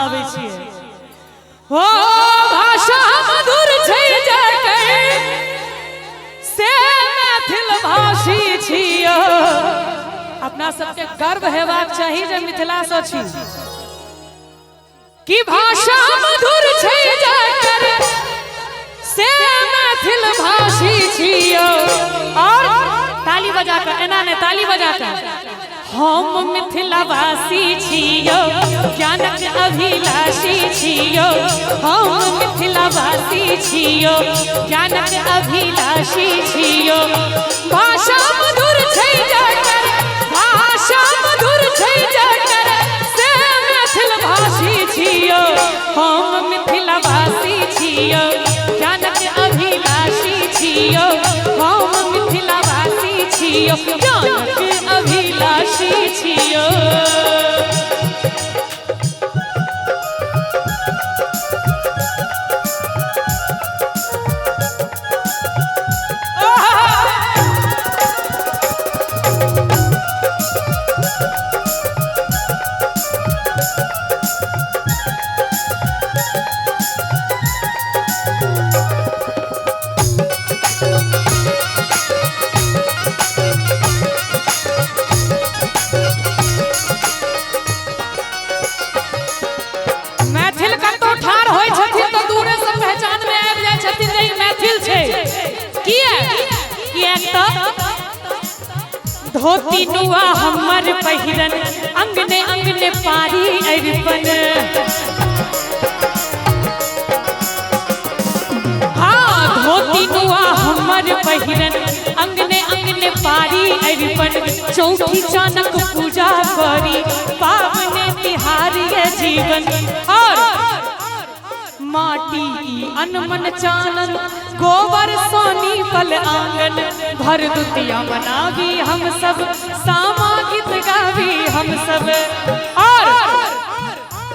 आवे छियै हो भाषा मधुर छै जकर से मैथिल भाषी छियै। अपना सबके गर्व हेबाक चाही जे मिथिला से छी कि भाषा मधुर छै जकर से मैथिल भाषी छियै। और ताली बजाकर एना ने ताली बजाकर हम मिथिलावासी छियो ज्ञानक अभिलाषी छियो। हम मिथिलावासी छियो ज्ञानक अभिलाषी छियो। भाषा मधुर छै जकर भाषा मधुर छै जकर से मैथिल भाषी छियो। हम मिथिलावासी छियो ज्ञानक अभिलाषी छियो। हम मिथिलावासी छियो ज्ञानक अभिलाषी छियो। धोती नुआ हमर पहिरन अंगने अंगने पारी अरिपन। हाँ धोती नुआ हमर पहिरन अंगने अंगने पारी अरिपन। चौकी चानक पूजा करी पावने तिहारी जीवन। और माटी अनमन चानन गोबर सोनी पल आंगन भर दुतिया मनावी हम सब सामा गीत गावी हम सब। और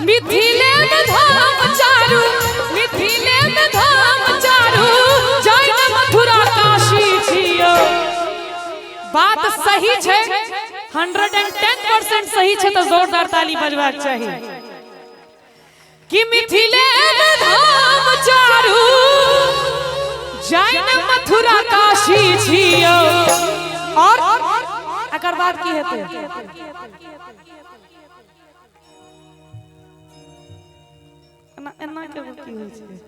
मिथिले में धाम चारू मिथिले में धाम चारू जय मथुरा काशी छियो। बात सही छै 110% सही छै तो जोरदार ताली बजबाक चाहिए कि मिथिले में धाम चारू जैन मथुरा काशी छियो। और एकर बाद की हेतै एना के की होइ छै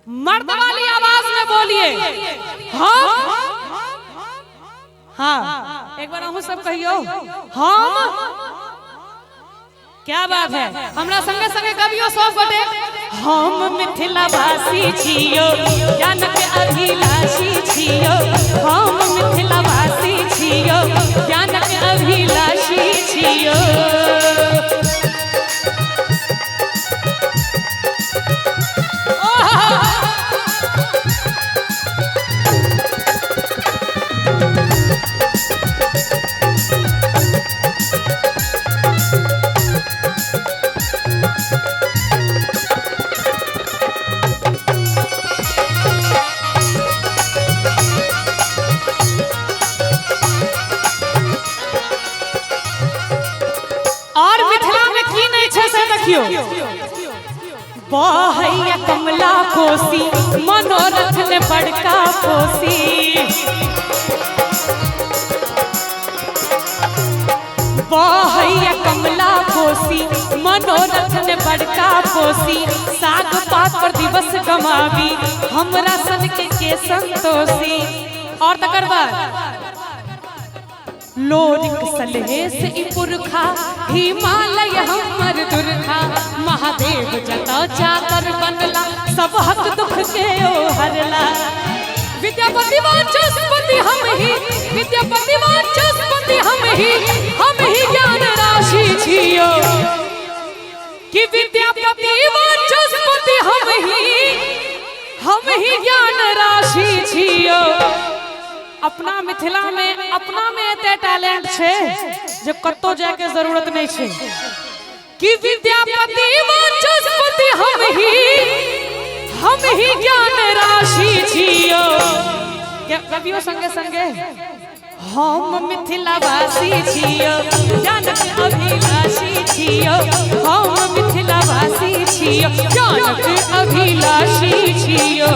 मर्द वाली आवाज में बोलिए हम। हाँ एक बार अहूँ सब कहियो हम। क्या बात है हमरा संगे संगे कवियो सब गोटे हम मिथिलावासी छियो ज्ञानक अभिलाषी छियो। हम मिथिलावासी छियो ज्ञानक अभिलाषी छियो। बहैया कमला कोसी मनोरथ ने बड़का कोसी। बहैया कमला कोसी मनोरथ ने बड़का कोसी। साग पात पर दिवस गमावी हमरा सन के संतोषी। और तकर बाद लोरिक सलहे से पुरखा हिमालय हमर दुर्खा। महादेव जटा चाकर बनला सब हक दुख के ओ हरला। विद्यापति वाचस्पति हम ही विद्यापति वाचस्पति हम ही ज्ञान राशि छियो। कि विद्यापति वाचस्पति हम ही ज्ञान राशि छियो। अपना मिथिला में अपना में एते टैलेंट छे जे कतो जाय के जरूरत नहीं छे। कि विद्यापति वाचस्पति हम ही ज्ञान राशि छियो। कवियो संगे संगे हम मिथिलावासी छियो ज्ञानक अभिलाषी छियो। हम मिथिला मिथिलावासी छियो जानक अभिलाषी छियो।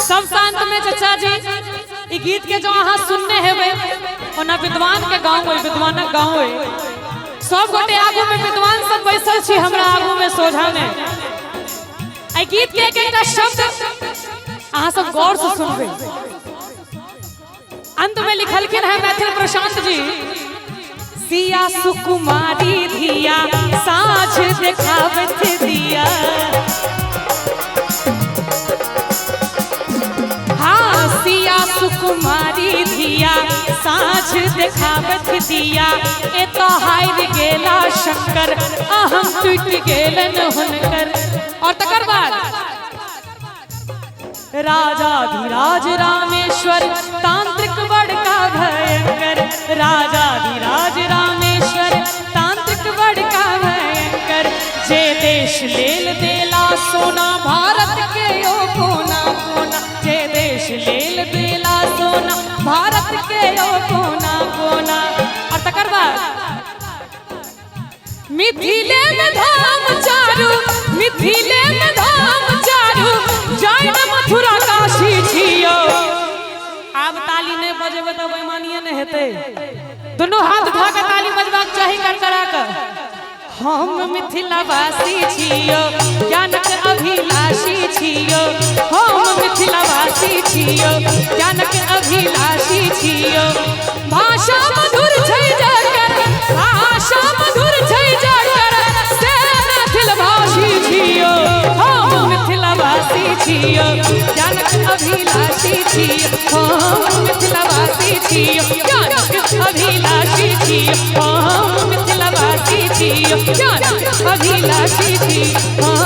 सब शांत में चचा जी ई गीत के जो अहाँ सुनने हेबे ओना विद्वान के गांव होय, विद्वानक गांव होय। सब गोटे आगू में विद्वान सब बैसल छी हमरा आगू में सोझा में। आई गीत के एक-एकटा शब्द अहाँ सब गौर से सुनबे। अंत में लिखलखिन है मैथिल प्रशांत जी, सिया सुकुमारी धिया साँझ देखावत दिया। सिया सुकुमारी धिया साँझ देखावत दिया। ए तो हार गेला शंकर अहम टूट गेलन हुनकर। और तकर बाद राजाधिराज रामेश्वर तांत्रिक बड़का भयंकर। राजाधिराज रामेश्वर तांत्रिक बड़का भयंकर। जे देश लेल देला सोना भारत के ओ कोना कोना। जे देश लेल देला सोना भारत के ओ कोना कोना। और तकर बाद मिथिले में धाम चारू, मिथिले में धाम चारू, जैन मथुरा काशी छियो। आब ताली नहीं बजेबे तो बेईमानिये नहीं हेते। दोनों हाथ उठा के ताली बजबाक चाही करकरा के। हम मिथिलावासी छियो जानक अभिलाषी छियो। हम मिथिलावासी छियो जानक अभिलाषी छियो। भाषा मधुर छै जकर, भाषा मधुर छै जकर, से मैथिल भाषी छियो। हम मिथिलावासी छियो जानक अभिलाषी छियो। हम मिथिलावासी छियो जानक अभिलाषी छियो। हम मिथिलावासी छियो जानक अभिलाषी छियो।